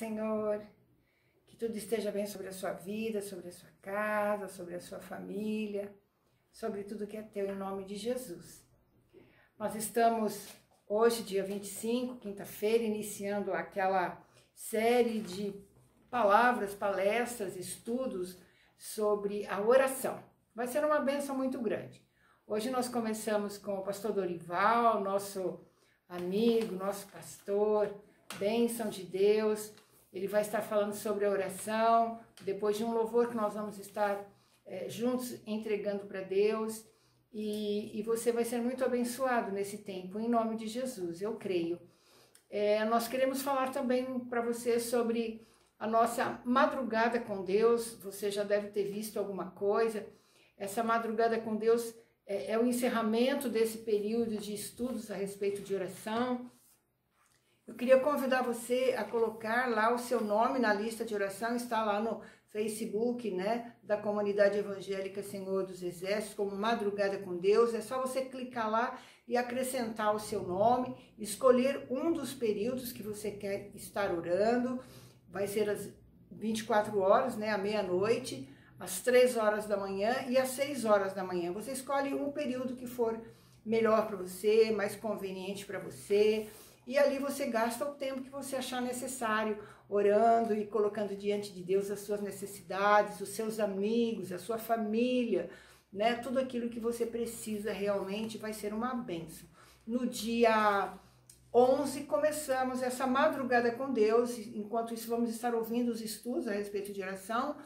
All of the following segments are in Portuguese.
Senhor. Que tudo esteja bem sobre a sua vida, sobre a sua casa, sobre a sua família, sobre tudo que é teu, em nome de Jesus. Nós estamos hoje, dia 25, quinta-feira, iniciando aquela série de palavras, palestras, estudos sobre a oração. Vai ser uma bênção muito grande. Hoje nós começamos com o pastor Dorival, nosso amigo, nosso pastor, bênção de Deus. Ele vai estar falando sobre a oração, depois de um louvor que nós vamos estar juntos entregando para Deus. E você vai ser muito abençoado nesse tempo, em nome de Jesus, eu creio. Nós queremos falar também para você sobre a nossa madrugada com Deus. Você já deve ter visto alguma coisa. Essa madrugada com Deus é o encerramento desse período de estudos a respeito de oração. Eu queria convidar você a colocar lá o seu nome na lista de oração, está lá no Facebook, né, da Comunidade Evangélica Senhor dos Exércitos, como Madrugada com Deus. É só você clicar lá e acrescentar o seu nome, escolher um dos períodos que você quer estar orando. Vai ser às 24 horas, né, à meia-noite, às 3 horas da manhã e às 6 horas da manhã. Você escolhe um período que for melhor para você, mais conveniente para você. E ali você gasta o tempo que você achar necessário, orando e colocando diante de Deus as suas necessidades, os seus amigos, a sua família, né? Tudo aquilo que você precisa realmente vai ser uma bênção. No dia 11 começamos essa madrugada com Deus, enquanto isso vamos estar ouvindo os estudos a respeito de oração,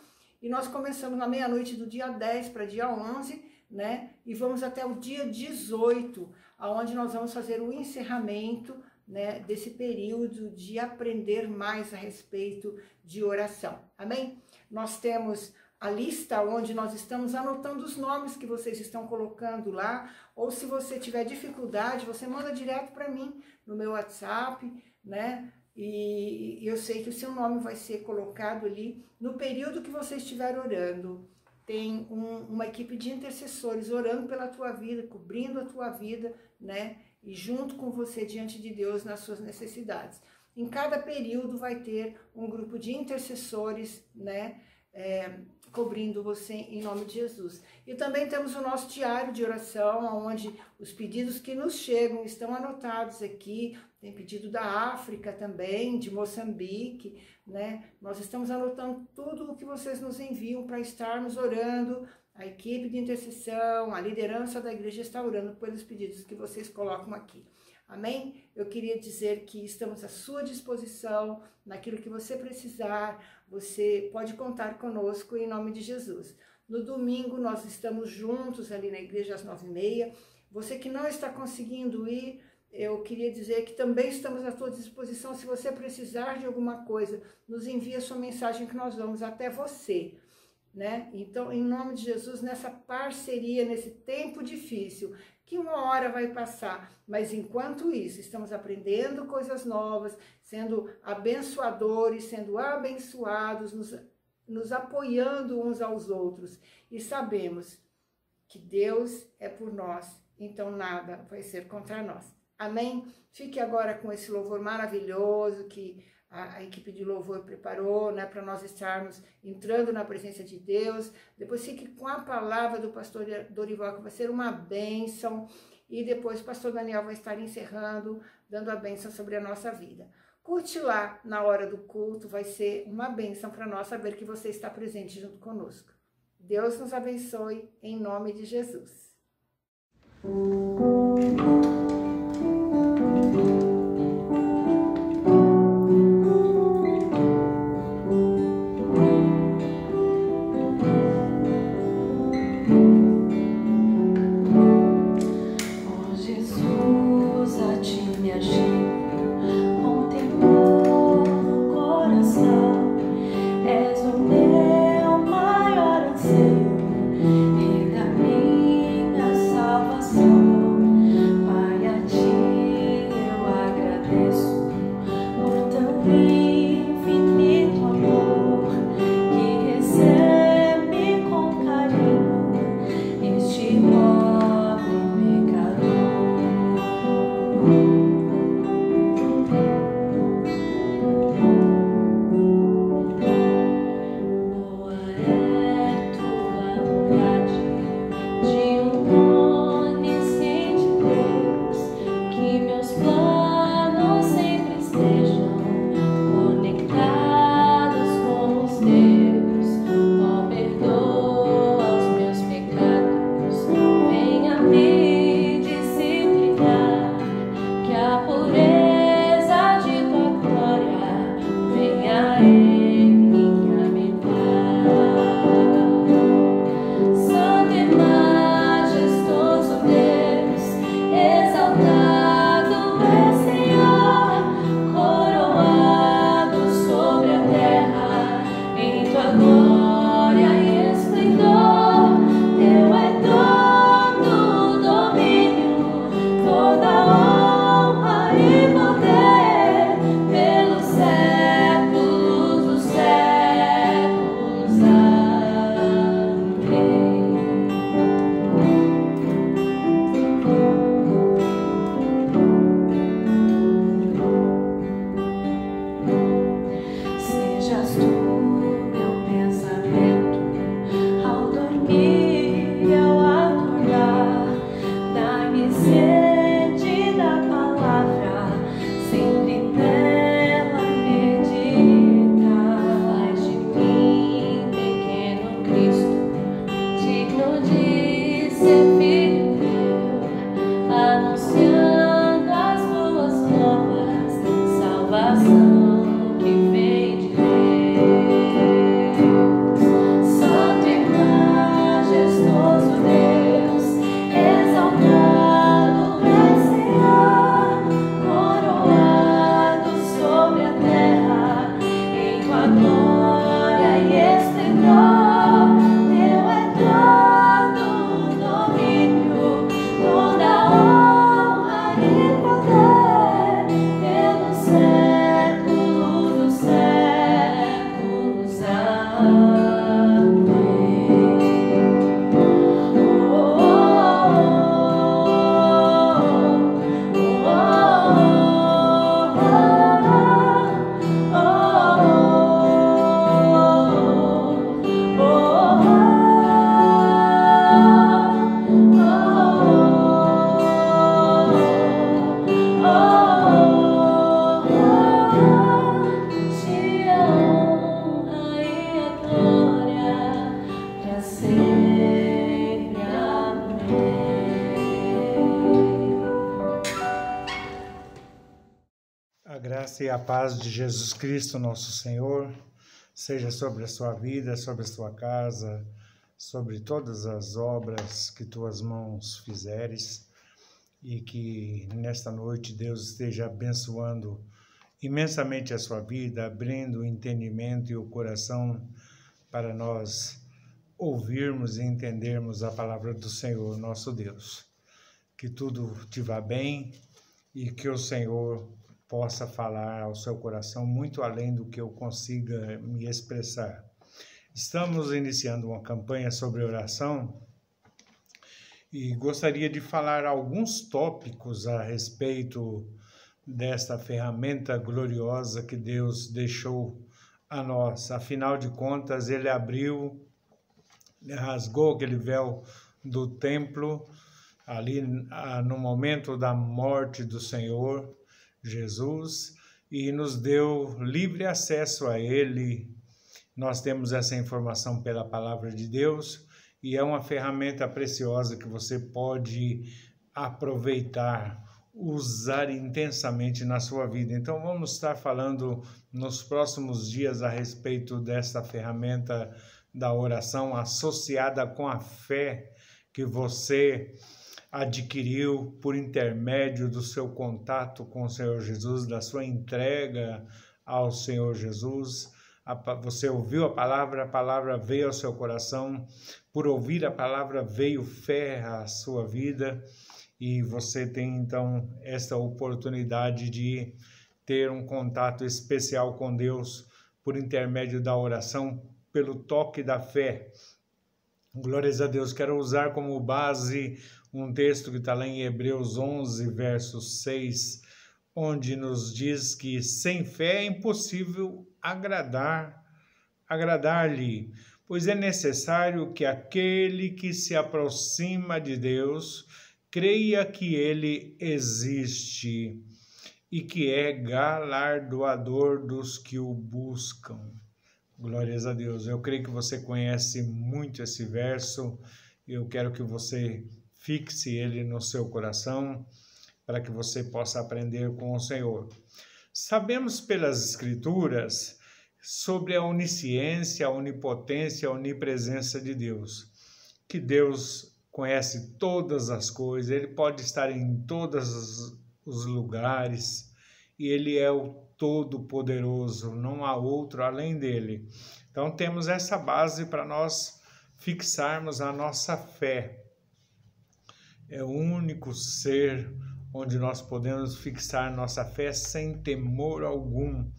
e nós começamos na meia-noite do dia 10 para dia 11, né? E vamos até o dia 18, aonde nós vamos fazer o encerramento, né, desse período de aprender mais a respeito de oração. Amém? Nós temos a lista onde nós estamos anotando os nomes que vocês estão colocando lá, ou se você tiver dificuldade, você manda direto para mim no meu WhatsApp, né? E eu sei que o seu nome vai ser colocado ali no período que você estiver orando. Tem uma equipe de intercessores orando pela tua vida, cobrindo a tua vida, né? E junto com você diante de Deus nas suas necessidades. Em cada período vai ter um grupo de intercessores, né, cobrindo você em nome de Jesus. E também temos o nosso diário de oração, onde os pedidos que nos chegam estão anotados aqui. Tem pedido da África também, de Moçambique, né? Nós estamos anotando tudo o que vocês nos enviam para estarmos orando. A equipe de intercessão, a liderança da igreja está orando pelos pedidos que vocês colocam aqui. Amém? Eu queria dizer que estamos à sua disposição, naquilo que você precisar, você pode contar conosco em nome de Jesus. No domingo nós estamos juntos ali na igreja às 9h30. Você que não está conseguindo ir, eu queria dizer que também estamos à sua disposição. Se você precisar de alguma coisa, nos envie a sua mensagem que nós vamos até você. Né? Então, em nome de Jesus, nessa parceria, nesse tempo difícil, que uma hora vai passar, mas enquanto isso, estamos aprendendo coisas novas, sendo abençoadores, sendo abençoados, nos apoiando uns aos outros, e sabemos que Deus é por nós, então nada vai ser contra nós. Amém? Fique agora com esse louvor maravilhoso que a equipe de louvor preparou, né, para nós estarmos entrando na presença de Deus. Depois fique com a palavra do pastor Dorival, que vai ser uma bênção. E depois o pastor Daniel vai estar encerrando, dando a bênção sobre a nossa vida. Curte lá na hora do culto, vai ser uma bênção para nós saber que você está presente junto conosco. Deus nos abençoe, em nome de Jesus. Pai, a ti eu graça e a paz de Jesus Cristo, nosso Senhor, seja sobre a sua vida, sobre a sua casa, sobre todas as obras que tuas mãos fizeres, e que nesta noite Deus esteja abençoando imensamente a sua vida, abrindo o entendimento e o coração para nós ouvirmos e entendermos a palavra do Senhor, nosso Deus. Que tudo te vá bem e que o Senhor possa falar ao seu coração muito além do que eu consiga me expressar. Estamos iniciando uma campanha sobre oração e gostaria de falar alguns tópicos a respeito desta ferramenta gloriosa que Deus deixou a nós. Afinal de contas, Ele abriu, rasgou aquele véu do templo ali no momento da morte do Senhor Jesus e nos deu livre acesso a Ele. Nós temos essa informação pela palavra de Deus e é uma ferramenta preciosa que você pode aproveitar, usar intensamente na sua vida. Então vamos estar falando nos próximos dias a respeito dessa ferramenta da oração associada com a fé que você adquiriu por intermédio do seu contato com o Senhor Jesus, da sua entrega ao Senhor Jesus. Você ouviu a palavra veio ao seu coração, por ouvir a palavra veio fé à sua vida, e você tem então esta oportunidade de ter um contato especial com Deus por intermédio da oração, pelo toque da fé. Glórias a Deus. Quero usar como base um texto que está lá em Hebreus 11, verso 6, onde nos diz que sem fé é impossível agradar-lhe, pois é necessário que aquele que se aproxima de Deus creia que Ele existe e que é galardoador dos que o buscam. Glórias a Deus. Eu creio que você conhece muito esse verso e eu quero que você fixe ele no seu coração para que você possa aprender com o Senhor. Sabemos pelas Escrituras sobre a onisciência, a onipotência, a onipresença de Deus, que Deus conhece todas as coisas, Ele pode estar em todos os lugares e Ele é o Todo-Poderoso, não há outro além dele. Então temos essa base para nós fixarmos a nossa fé. É o único ser onde nós podemos fixar nossa fé sem temor algum.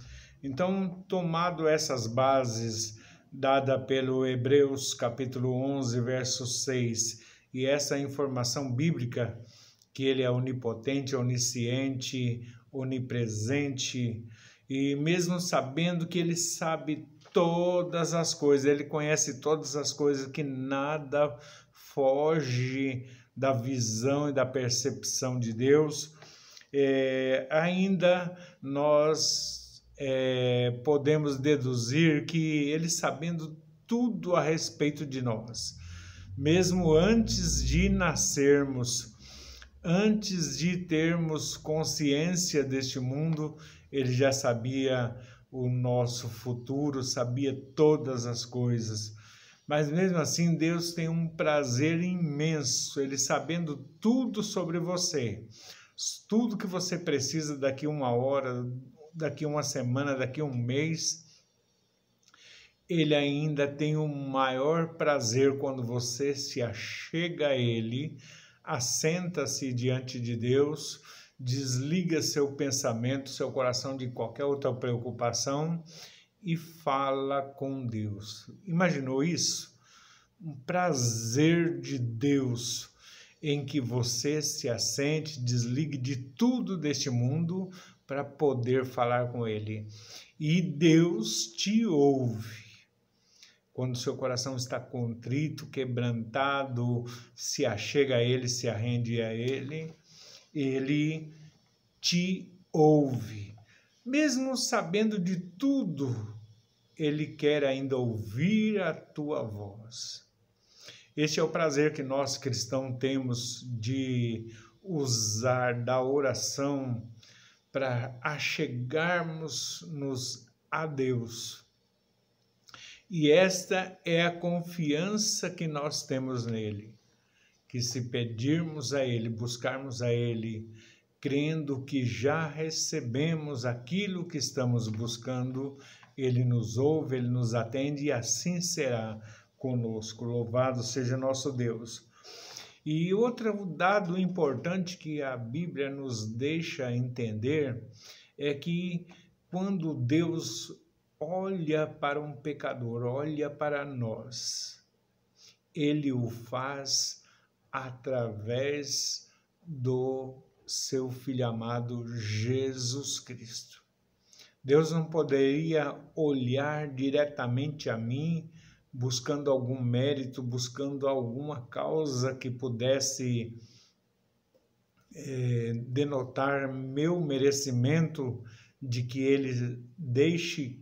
Então, tomado essas bases dada pelo Hebreus capítulo 11, verso 6, e essa informação bíblica que ele é onipotente, onisciente, onipresente, e mesmo sabendo que ele sabe todas as coisas, ele conhece todas as coisas, que nada foge da visão e da percepção de Deus, ainda nós podemos deduzir que ele, sabendo tudo a respeito de nós, mesmo antes de nascermos, antes de termos consciência deste mundo, ele já sabia o nosso futuro, sabia todas as coisas. Mas mesmo assim, Deus tem um prazer imenso, Ele sabendo tudo sobre você, tudo que você precisa daqui uma hora, daqui uma semana, daqui um mês. Ele ainda tem o maior prazer quando você se achega a Ele, assenta-se diante de Deus, desliga seu pensamento, seu coração de qualquer outra preocupação e fala com Deus. Imaginou isso? Um prazer de Deus em que você se assente, desligue de tudo deste mundo para poder falar com Ele. E Deus te ouve. Quando seu coração está contrito, quebrantado, se achega a Ele, se arrende a Ele, Ele te ouve. Mesmo sabendo de tudo, Ele quer ainda ouvir a tua voz. Este é o prazer que nós cristãos temos de usar da oração para achegarmos-nos a Deus. E esta é a confiança que nós temos nele, que se pedirmos a ele, buscarmos a ele, crendo que já recebemos aquilo que estamos buscando, ele nos ouve, ele nos atende e assim será conosco. Louvado seja nosso Deus. E outro dado importante que a Bíblia nos deixa entender é que quando Deus olha para um pecador, olha para nós, ele o faz através do seu Filho amado Jesus Cristo. Deus não poderia olhar diretamente a mim, buscando algum mérito, buscando alguma causa que pudesse denotar meu merecimento de que ele deixe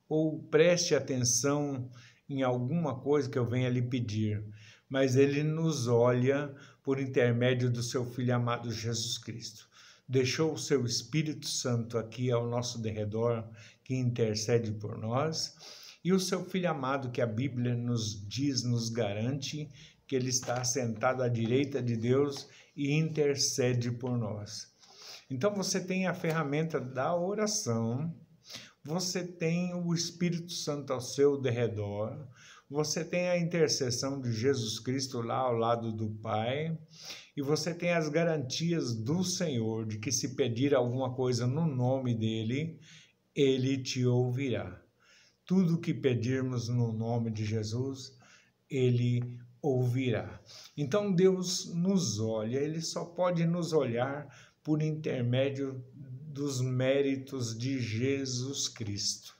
ou preste atenção em alguma coisa que eu venha lhe pedir. Mas ele nos olha por intermédio do seu Filho amado Jesus Cristo. Deixou o seu Espírito Santo aqui ao nosso derredor, que intercede por nós, e o seu Filho amado, que a Bíblia nos diz, nos garante, que ele está sentado à direita de Deus e intercede por nós. Então você tem a ferramenta da oração, você tem o Espírito Santo ao seu derredor, você tem a intercessão de Jesus Cristo lá ao lado do Pai, e você tem as garantias do Senhor de que se pedir alguma coisa no nome dele, ele te ouvirá. Tudo que pedirmos no nome de Jesus, ele ouvirá. Então Deus nos olha, ele só pode nos olhar por intermédio dos méritos de Jesus Cristo.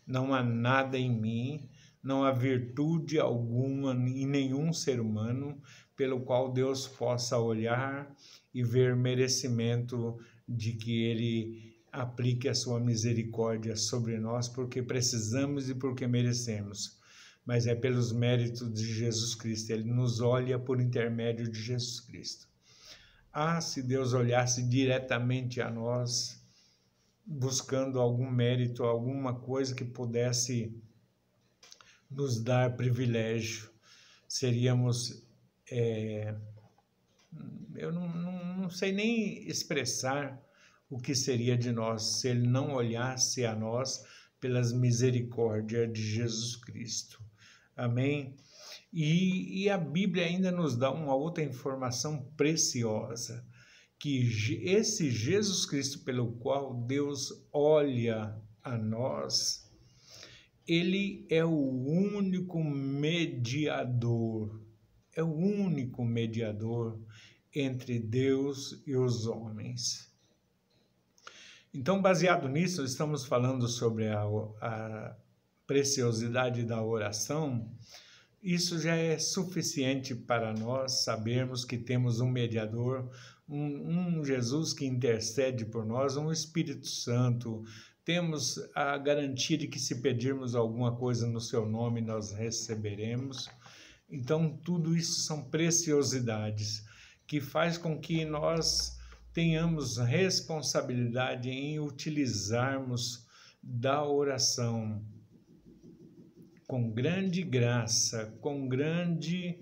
Não há nada em mim, não há virtude alguma em nenhum ser humano pelo qual Deus possa olhar e ver merecimento de que ele aplique a sua misericórdia sobre nós, porque precisamos e porque merecemos. Mas é pelos méritos de Jesus Cristo, ele nos olha por intermédio de Jesus Cristo. Ah, se Deus olhasse diretamente a nós, buscando algum mérito, alguma coisa que pudesse nos dar privilégio, seríamos... eu não sei nem expressar o que seria de nós se ele não olhasse a nós pelas misericórdias de Jesus Cristo. Amém? E a Bíblia ainda nos dá uma outra informação preciosa, que esse Jesus Cristo pelo qual Deus olha a nós, ele é o único mediador, entre Deus e os homens. Então, baseado nisso, estamos falando sobre a preciosidade da oração. Isso já é suficiente para nós sabermos que temos um mediador, um Jesus que intercede por nós, um Espírito Santo. Temos a garantia de que se pedirmos alguma coisa no seu nome, nós receberemos. Então, tudo isso são preciosidades que faz com que nós tenhamos responsabilidade em utilizarmos da oração com grande graça, com grande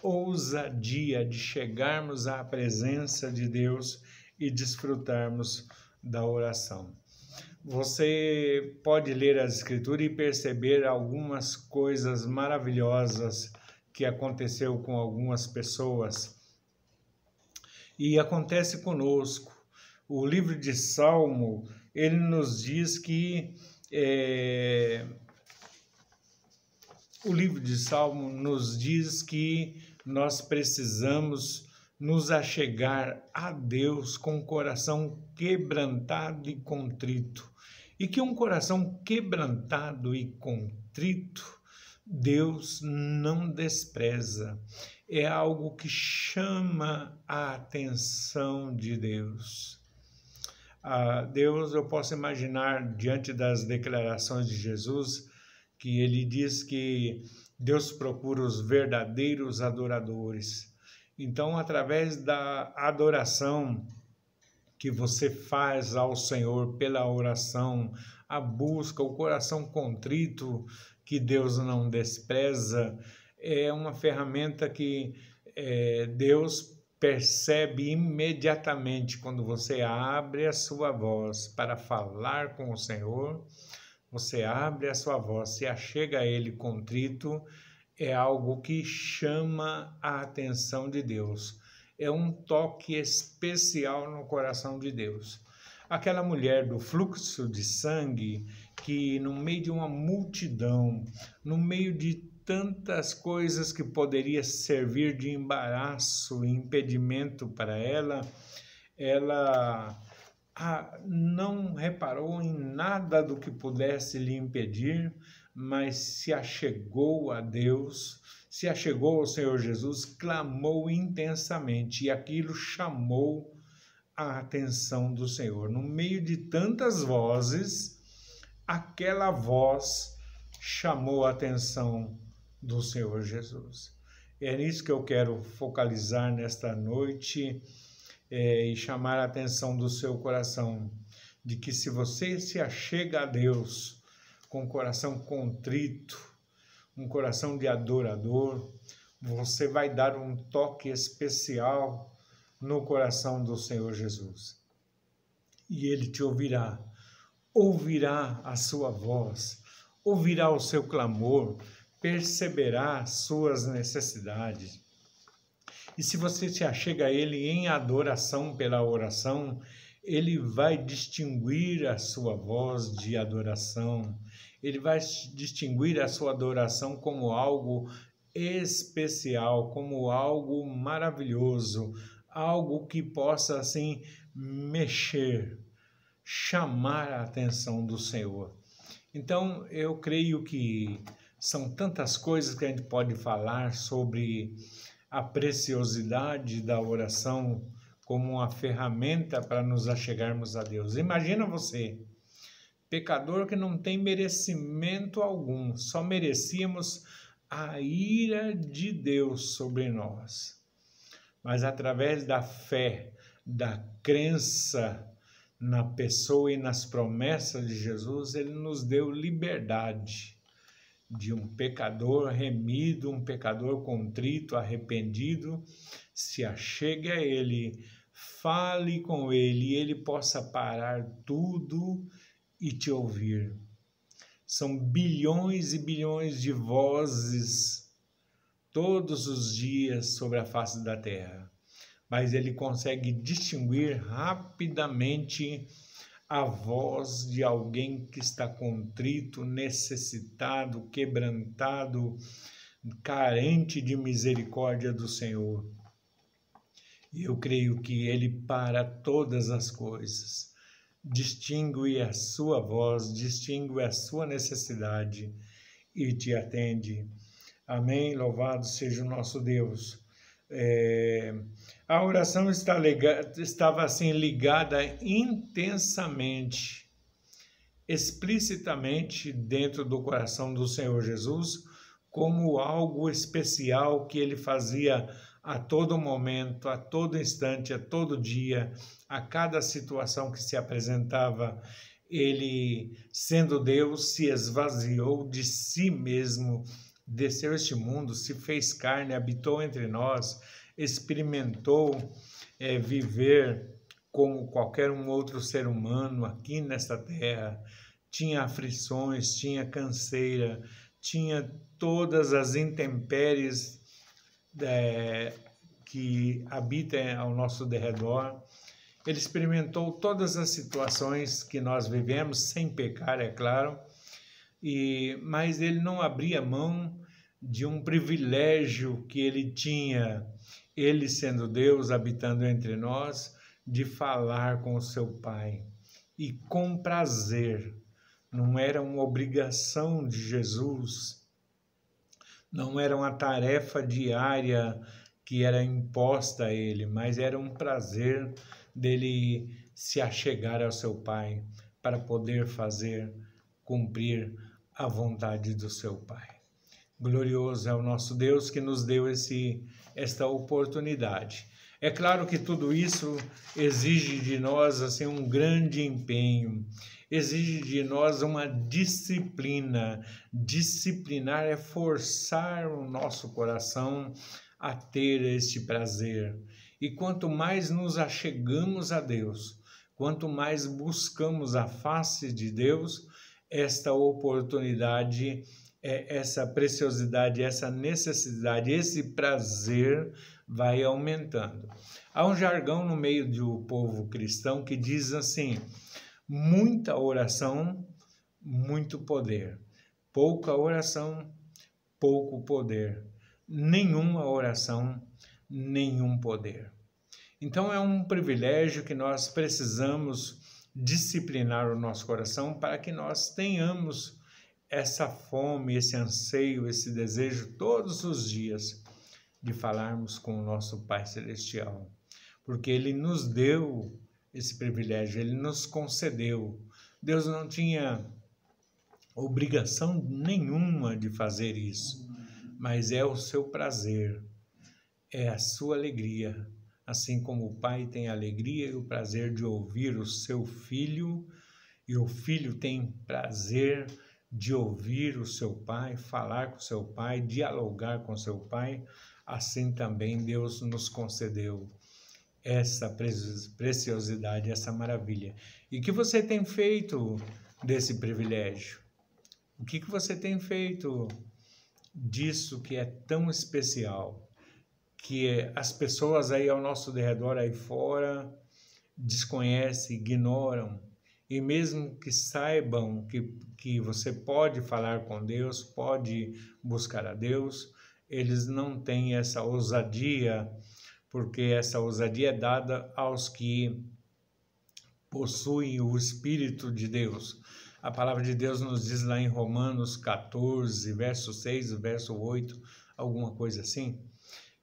ousadia de chegarmos à presença de Deus e desfrutarmos da oração. Você pode ler as Escrituras e perceber algumas coisas maravilhosas que aconteceu com algumas pessoas. E acontece conosco. O livro de Salmo, ele nos diz que... O livro de Salmo nos diz que nós precisamos nos achegar a Deus com o coração quebrantado e contrito. E que um coração quebrantado e contrito, Deus não despreza. É algo que chama a atenção de Deus. Deus, eu posso imaginar, diante das declarações de Jesus, que ele diz que Deus procura os verdadeiros adoradores. Então, através da adoração, que você faz ao Senhor pela oração, a busca, o coração contrito, que Deus não despreza, é uma ferramenta que Deus percebe imediatamente quando você abre a sua voz para falar com o Senhor. Você abre a sua voz, se achega a Ele contrito, é algo que chama a atenção de Deus. É um toque especial no coração de Deus. Aquela mulher do fluxo de sangue, que no meio de uma multidão, no meio de tantas coisas que poderia servir de embaraço e impedimento para ela, ela não reparou em nada do que pudesse lhe impedir, mas se achegou a Deus, se achegou ao Senhor Jesus, clamou intensamente, e aquilo chamou a atenção do Senhor. No meio de tantas vozes, aquela voz chamou a atenção do Senhor Jesus. É nisso que eu quero focalizar nesta noite e chamar a atenção do seu coração, de que se você se achega a Deus com um coração contrito, um coração de adorador, você vai dar um toque especial no coração do Senhor Jesus. E Ele te ouvirá a sua voz, ouvirá o seu clamor, perceberá suas necessidades. E se você se achega a Ele em adoração pela oração, Ele vai distinguir a sua voz de adoração, Ele vai distinguir a sua adoração como algo especial, como algo maravilhoso, algo que possa, assim, mexer, chamar a atenção do Senhor. Então, eu creio que são tantas coisas que a gente pode falar sobre a preciosidade da oração como uma ferramenta para nos achegarmos a Deus. Imagina você, pecador que não tem merecimento algum, só merecíamos a ira de Deus sobre nós. Mas através da fé, da crença na pessoa e nas promessas de Jesus, Ele nos deu liberdade de um pecador remido, um pecador contrito, arrependido, se achegue a Ele, fale com Ele e Ele possa parar tudo e te ouvir. São bilhões e bilhões de vozes todos os dias sobre a face da terra, mas Ele consegue distinguir rapidamente a voz de alguém que está contrito, necessitado, quebrantado, carente de misericórdia do Senhor. E eu creio que Ele para todas as coisas, distingue a sua voz, distingue a sua necessidade e te atende. Amém? Louvado seja o nosso Deus. A oração estava assim ligada intensamente, explicitamente dentro do coração do Senhor Jesus, como algo especial que Ele fazia a todo momento, a todo instante, a todo dia, a cada situação que se apresentava. Ele, sendo Deus, se esvaziou de si mesmo, desceu este mundo, se fez carne, habitou entre nós, experimentou viver como qualquer um outro ser humano aqui nesta terra, tinha aflições, tinha canseira, tinha todas as intempéries que habitam ao nosso derredor. Ele experimentou todas as situações que nós vivemos, sem pecar, é claro, mas ele não abria mão de um privilégio que ele tinha, ele sendo Deus, habitando entre nós, de falar com o seu Pai, e com prazer. Não era uma obrigação de Jesus, não era uma tarefa diária que era imposta a ele, mas era um prazer dele se achegar ao seu Pai para poder cumprir a vontade do seu Pai. Glorioso é o nosso Deus que nos deu esta oportunidade. É claro que tudo isso exige de nós assim um grande empenho, exige de nós uma disciplina. Disciplinar é forçar o nosso coração a ter este prazer. E quanto mais nos achegamos a Deus, quanto mais buscamos a face de Deus, esta oportunidade, essa preciosidade, essa necessidade, esse prazer vai aumentando. Há um jargão no meio do povo cristão que diz assim: muita oração, muito poder. Pouca oração, pouco poder. Nenhuma oração, nenhum poder. Então é um privilégio que nós precisamos disciplinar o nosso coração para que nós tenhamos essa fome, esse anseio, esse desejo todos os dias de falarmos com o nosso Pai Celestial, porque Ele nos deu esse privilégio, Ele nos concedeu. Deus não tinha obrigação nenhuma de fazer isso, mas é o seu prazer, é a sua alegria, assim como o Pai tem a alegria e o prazer de ouvir o seu Filho, e o Filho tem prazer de ouvir o seu Pai, falar com o seu Pai, dialogar com o seu Pai. Assim também Deus nos concedeu essa preciosidade, essa maravilha. E o que você tem feito desse privilégio? O que você tem feito disso que é tão especial? Que as pessoas aí ao nosso redor, aí fora, desconhecem, ignoram. E mesmo que saibam que você pode falar com Deus, pode buscar a Deus, eles não têm essa ousadia, porque essa ousadia é dada aos que possuem o Espírito de Deus. A palavra de Deus nos diz lá em Romanos 14, verso 6, verso 8, alguma coisa assim,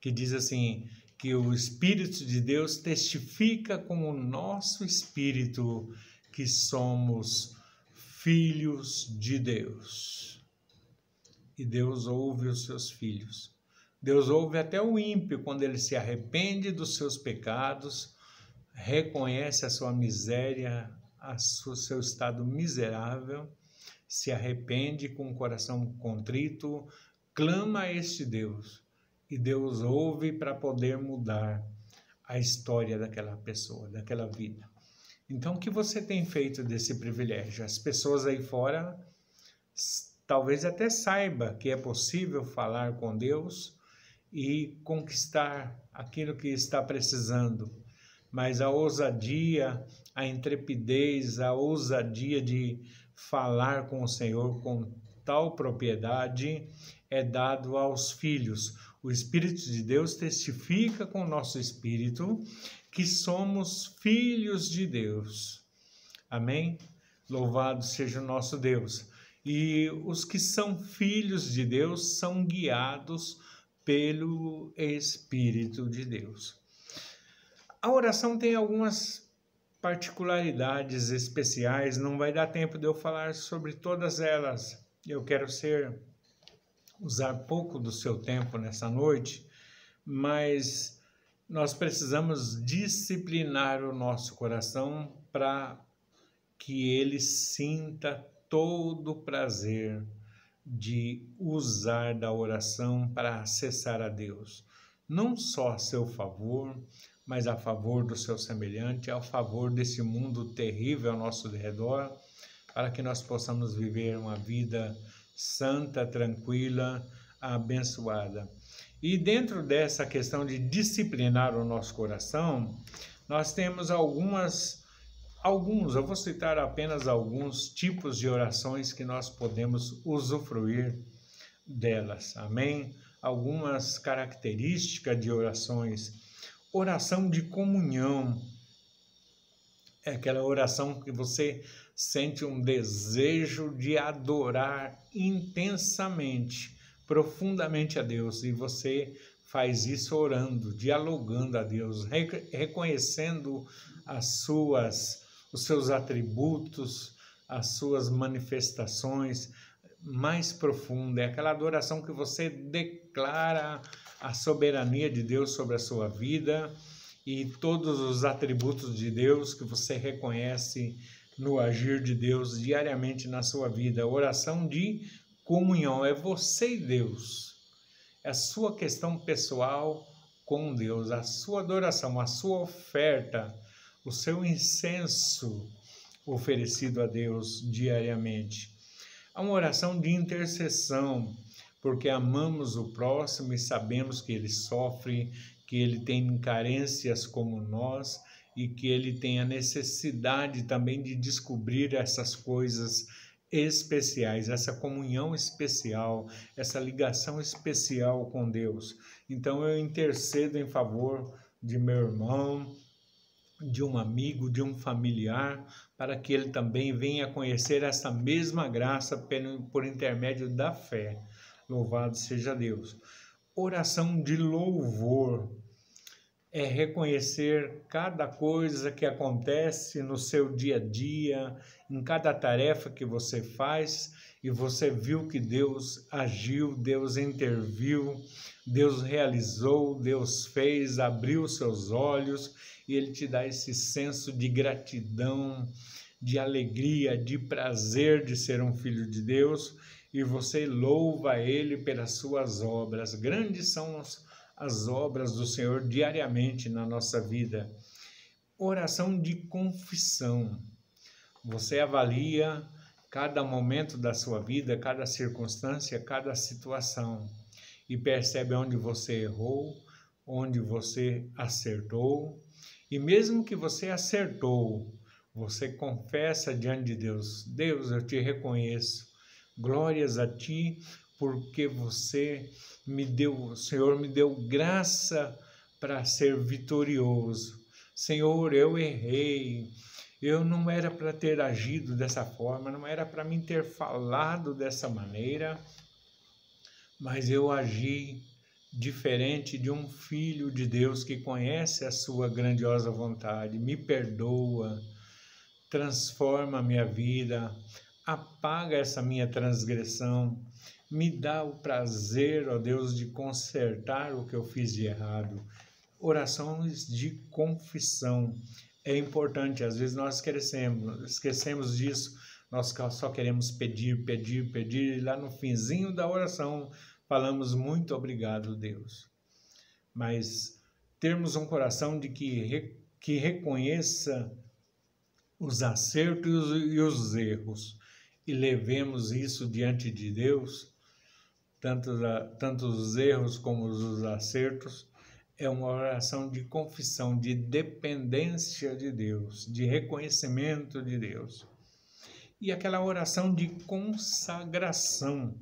que diz assim, que o Espírito de Deus testifica com o nosso espírito que somos filhos de Deus. E Deus ouve os seus filhos. Deus ouve até o ímpio quando ele se arrepende dos seus pecados, reconhece a sua miséria, seu estado miserável, se arrepende com o coração contrito, clama a este Deus. E Deus ouve para poder mudar a história daquela pessoa, daquela vida. Então, o que você tem feito desse privilégio? As pessoas aí fora talvez até saiba que é possível falar com Deus e conquistar aquilo que está precisando, mas a ousadia, a intrepidez, a ousadia de falar com o Senhor com tal propriedade é dado aos filhos. O Espírito de Deus testifica com o nosso espírito que somos filhos de Deus. Amém? Louvado seja o nosso Deus. E os que são filhos de Deus são guiados pelo Espírito de Deus. A oração tem algumas particularidades especiais, não vai dar tempo de eu falar sobre todas elas. Eu quero usar pouco do seu tempo nessa noite, mas nós precisamos disciplinar o nosso coração para que ele sinta todo o prazer de usar da oração para acessar a Deus, não só a seu favor, mas a favor do seu semelhante, a favor desse mundo terrível ao nosso redor, para que nós possamos viver uma vida santa, tranquila, abençoada. E dentro dessa questão de disciplinar o nosso coração, nós temos eu vou citar apenas alguns tipos de orações que nós podemos usufruir delas, amém? Algumas características de orações. Oração de comunhão é aquela oração que você sente um desejo de adorar intensamente, profundamente a Deus, e você faz isso orando, dialogando a Deus, reconhecendo os seus atributos, as suas manifestações mais profundas. É aquela adoração que você declara a soberania de Deus sobre a sua vida e todos os atributos de Deus que você reconhece no agir de Deus diariamente na sua vida. Oração de comunhão, é você e Deus, é a sua questão pessoal com Deus, a sua adoração, a sua oferta, o seu incenso oferecido a Deus diariamente. Há uma oração de intercessão, porque amamos o próximo e sabemos que ele sofre, que ele tem carências como nós e que ele tem a necessidade também de descobrir essas coisas especiais, essa comunhão especial, essa ligação especial com Deus. Então eu intercedo em favor de meu irmão, de um amigo, de um familiar, para que ele também venha conhecer essa mesma graça por intermédio da fé. Louvado seja Deus. Oração de louvor é reconhecer cada coisa que acontece no seu dia a dia, em cada tarefa que você faz, e você viu que Deus agiu, Deus interviu, Deus realizou, Deus fez, abriu seus olhos, e Ele te dá esse senso de gratidão, de alegria, de prazer de ser um filho de Deus, e você louva Ele pelas suas obras. Grandes são as obras do Senhor diariamente na nossa vida. Oração de confissão. Você avalia cada momento da sua vida, cada circunstância, cada situação, e percebe onde você errou, onde você acertou, e mesmo que você acertou, você confessa diante de Deus: Deus, eu te reconheço, glórias a ti, porque você o Senhor me deu graça para ser vitorioso. Senhor, eu errei, eu não era para ter agido dessa forma, não era para mim ter falado dessa maneira, mas eu agi diferente de um filho de Deus que conhece a sua grandiosa vontade. Me perdoa, transforma a minha vida, apaga essa minha transgressão, me dá o prazer, ó Deus, de consertar o que eu fiz de errado. Orações de confissão é importante. Às vezes nós esquecemos disso, nós só queremos pedir, e lá no finzinho da oração falamos muito obrigado, Deus. Mas termos um coração de que reconheça os acertos e os erros e levemos isso diante de Deus, tanto os erros como os acertos, é uma oração de confissão, de dependência de Deus, de reconhecimento de Deus. E aquela oração de consagração,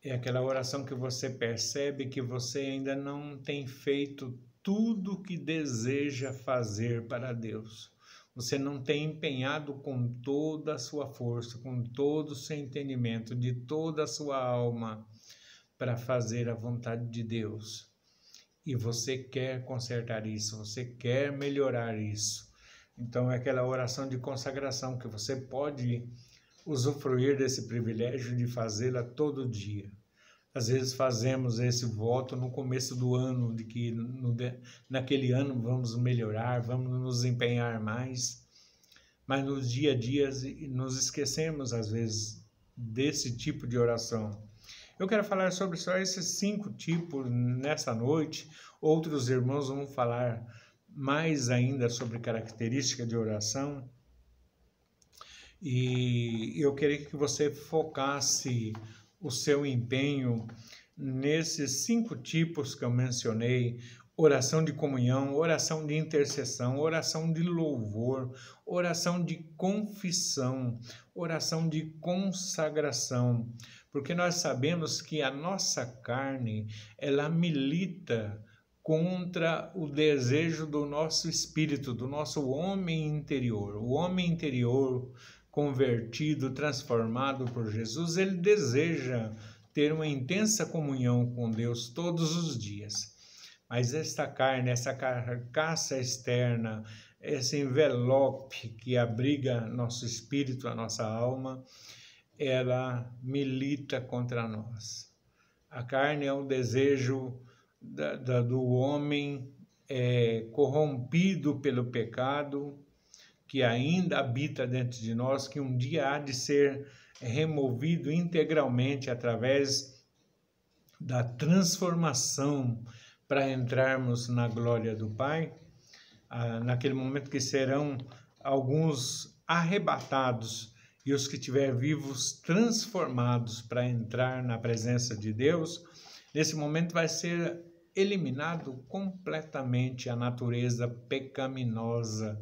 é aquela oração que você percebe que você ainda não tem feito tudo o que deseja fazer para Deus. Você não tem empenhado com toda a sua força, com todo o seu entendimento, de toda a sua alma, para fazer a vontade de Deus. E você quer consertar isso, você quer melhorar isso. Então é aquela oração de consagração que você pode usufruir desse privilégio de fazê-la todo dia. Às vezes fazemos esse voto no começo do ano, de que naquele ano vamos melhorar, vamos nos empenhar mais, mas nos dia a dia nos esquecemos às vezes desse tipo de oração. Eu quero falar sobre só esses 5 tipos nessa noite. Outros irmãos vão falar mais ainda sobre característica de oração. E eu queria que você focasse o seu empenho nesses 5 tipos que eu mencionei: oração de comunhão, oração de intercessão, oração de louvor, oração de confissão, oração de consagração. Porque nós sabemos que a nossa carne, ela milita contra o desejo do nosso espírito, do nosso homem interior. O homem interior convertido, transformado por Jesus, ele deseja ter uma intensa comunhão com Deus todos os dias. Mas esta carne, essa carcaça externa, esse envelope que abriga nosso espírito, a nossa alma, ela milita contra nós. A carne é o desejo do homem corrompido pelo pecado, que ainda habita dentro de nós, que um dia há de ser removido integralmente através da transformação para entrarmos na glória do Pai, naquele momento que serão alguns arrebatados e os que estiver vivos transformados para entrar na presença de Deus. Nesse momento vai ser eliminado completamente a natureza pecaminosa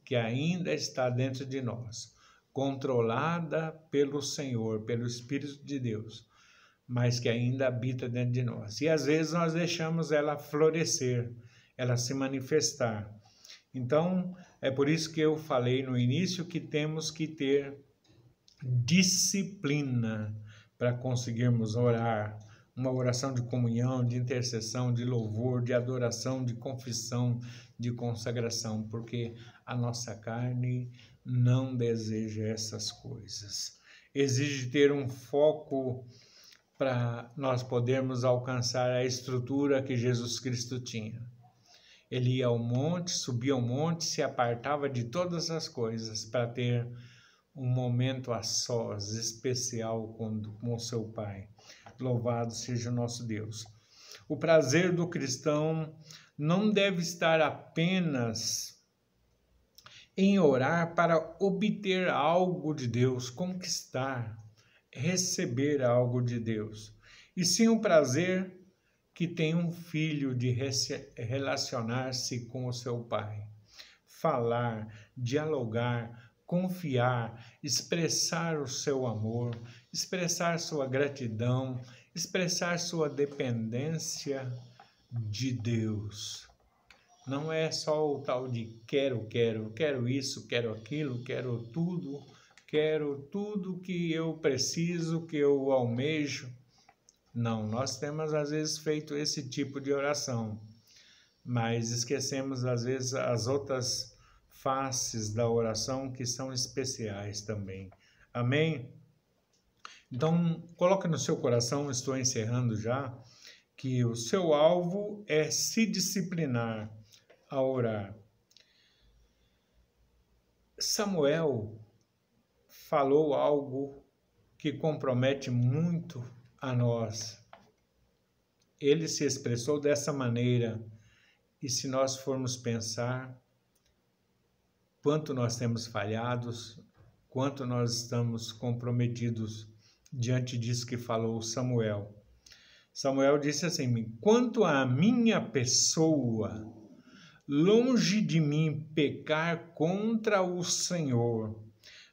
que ainda está dentro de nós, controlada pelo Senhor, pelo Espírito de Deus, mas que ainda habita dentro de nós. E às vezes nós deixamos ela florescer, ela se manifestar. Então, é por isso que eu falei no início que temos que ter disciplina para conseguirmos orar, uma oração de comunhão, de intercessão, de louvor, de adoração, de confissão, de consagração, porque a nossa carne não deseja essas coisas. Exige ter um foco para nós podermos alcançar a estrutura que Jesus Cristo tinha. Ele ia ao monte, subia ao monte, se apartava de todas as coisas para ter um momento a sós, especial com o seu Pai. Louvado seja o nosso Deus. O prazer do cristão não deve estar apenas em orar para obter algo de Deus, conquistar, receber algo de Deus, e sim o prazer que tem um filho de relacionar-se com o seu Pai, falar, dialogar, confiar, expressar o seu amor, expressar sua gratidão, expressar sua dependência de Deus. Não é só o tal de quero isso, quero aquilo, quero tudo que eu preciso, que eu almejo. Não, nós temos às vezes feito esse tipo de oração, mas esquecemos às vezes as outras faces da oração que são especiais também. Amém? Então, coloque no seu coração, estou encerrando já, que o seu alvo é se disciplinar a orar. Samuel falou algo que compromete muito a nós. Ele se expressou dessa maneira, e se nós formos pensar quanto nós temos falhados, quanto nós estamos comprometidos diante disso que falou Samuel. Samuel disse assim: quanto à minha pessoa, longe de mim pecar contra o Senhor,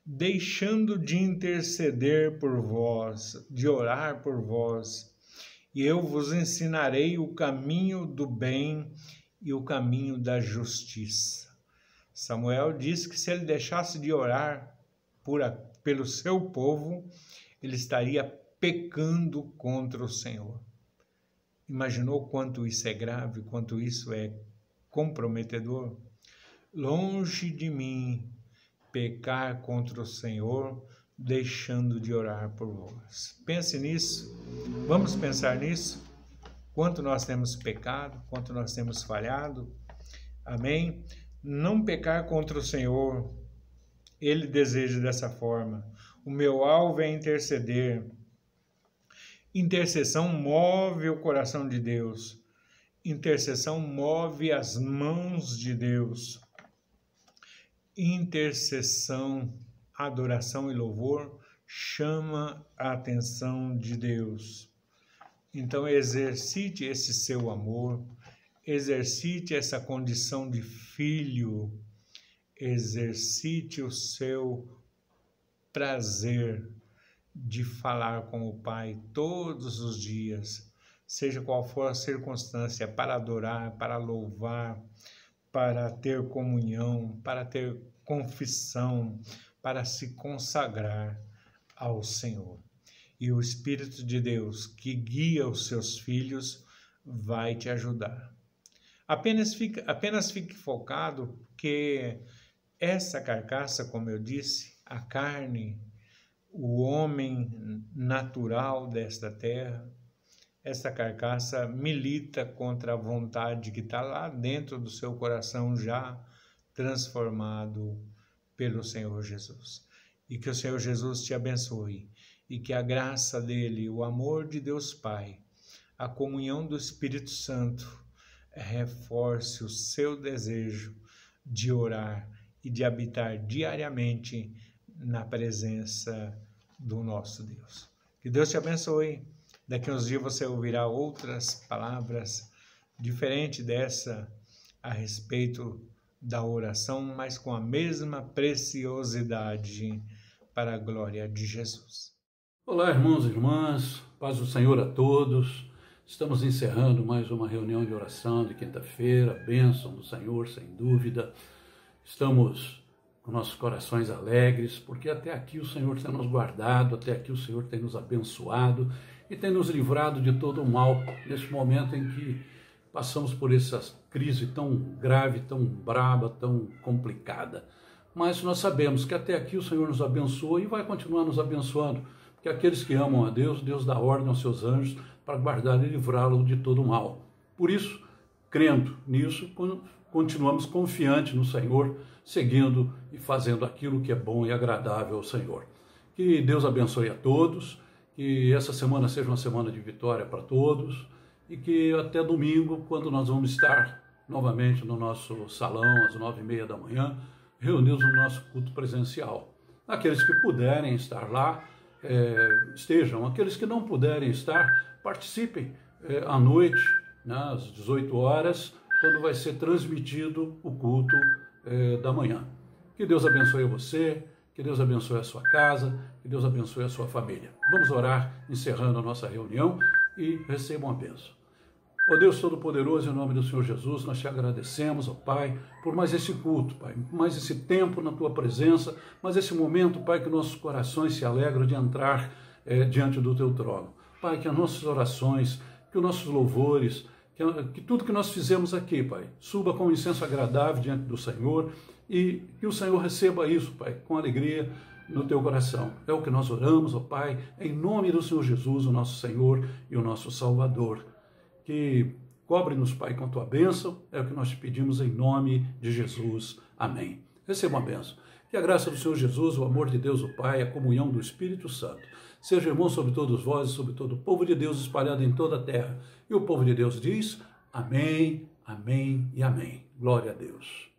deixando de interceder por vós, de orar por vós, e eu vos ensinarei o caminho do bem e o caminho da justiça. Samuel disse que se ele deixasse de orar pelo seu povo, ele estaria pecando contra o Senhor. Imaginou quanto isso é grave, quanto isso é comprometedor? Longe de mim pecar contra o Senhor, deixando de orar por vós. Pense nisso, vamos pensar nisso, quanto nós temos pecado, quanto nós temos falhado. Amém? Não pecar contra o Senhor, Ele deseja dessa forma. O meu alvo é interceder. Intercessão move o coração de Deus. Intercessão move as mãos de Deus. Intercessão, adoração e louvor chama a atenção de Deus. Então exercite esse seu amor, exercite essa condição de filho, exercite o seu prazer de falar com o Pai todos os dias, seja qual for a circunstância, para adorar, para louvar, para ter comunhão, para ter confissão, para se consagrar ao Senhor. E o Espírito de Deus, que guia os seus filhos, vai te ajudar. Apenas fique focado que essa carcaça, como eu disse, a carne, o homem natural desta terra, essa carcaça milita contra a vontade que está lá dentro do seu coração já transformado pelo Senhor Jesus. E que o Senhor Jesus te abençoe e que a graça dele, o amor de Deus Pai, a comunhão do Espírito Santo reforce o seu desejo de orar e de habitar diariamente na presença do nosso Deus. Que Deus te abençoe. Daqui a uns dias você ouvirá outras palavras diferentes dessa a respeito da oração, mas com a mesma preciosidade para a glória de Jesus. Olá, irmãos e irmãs, paz do Senhor a todos. Estamos encerrando mais uma reunião de oração de quinta-feira, bênção do Senhor, sem dúvida. Estamos com nossos corações alegres, porque até aqui o Senhor tem nos guardado, até aqui o Senhor tem nos abençoado e tem nos livrado de todo o mal, neste momento em que passamos por essa crise tão grave, tão braba, tão complicada. Mas nós sabemos que até aqui o Senhor nos abençoa e vai continuar nos abençoando, porque aqueles que amam a Deus, Deus dá ordem aos seus anjos para guardar e livrá-lo de todo o mal. Por isso, crendo nisso, continuamos confiantes no Senhor, seguindo e fazendo aquilo que é bom e agradável ao Senhor. Que Deus abençoe a todos, que essa semana seja uma semana de vitória para todos e que até domingo, quando nós vamos estar novamente no nosso salão, às 9h30 da manhã, reunidos no nosso culto presencial. Aqueles que puderem estar lá, estejam. Aqueles que não puderem estar, participem à noite, né, às 18 horas, quando vai ser transmitido o culto da manhã. Que Deus abençoe você, que Deus abençoe a sua casa, que Deus abençoe a sua família. Vamos orar, encerrando a nossa reunião, e recebam a bênção. Ó Deus Todo-Poderoso, em nome do Senhor Jesus, nós te agradecemos, ó Pai, por mais esse culto, Pai, mais esse tempo na Tua presença, mais esse momento, Pai, que nossos corações se alegram de entrar diante do Teu trono. Pai, que as nossas orações, que os nossos louvores, que tudo que nós fizemos aqui, Pai, suba com um incenso agradável diante do Senhor e que o Senhor receba isso, Pai, com alegria no Teu coração. É o que nós oramos, ó Pai, em nome do Senhor Jesus, o nosso Senhor e o nosso Salvador. Que cobre-nos, Pai, com a Tua bênção, é o que nós te pedimos em nome de Jesus. Amém. Receba uma bênção. Que a graça do Senhor Jesus, o amor de Deus, o Pai, a comunhão do Espírito Santo, seja irmão sobre todos vós e sobre todo o povo de Deus espalhado em toda a terra. E o povo de Deus diz, amém, amém e amém. Glória a Deus.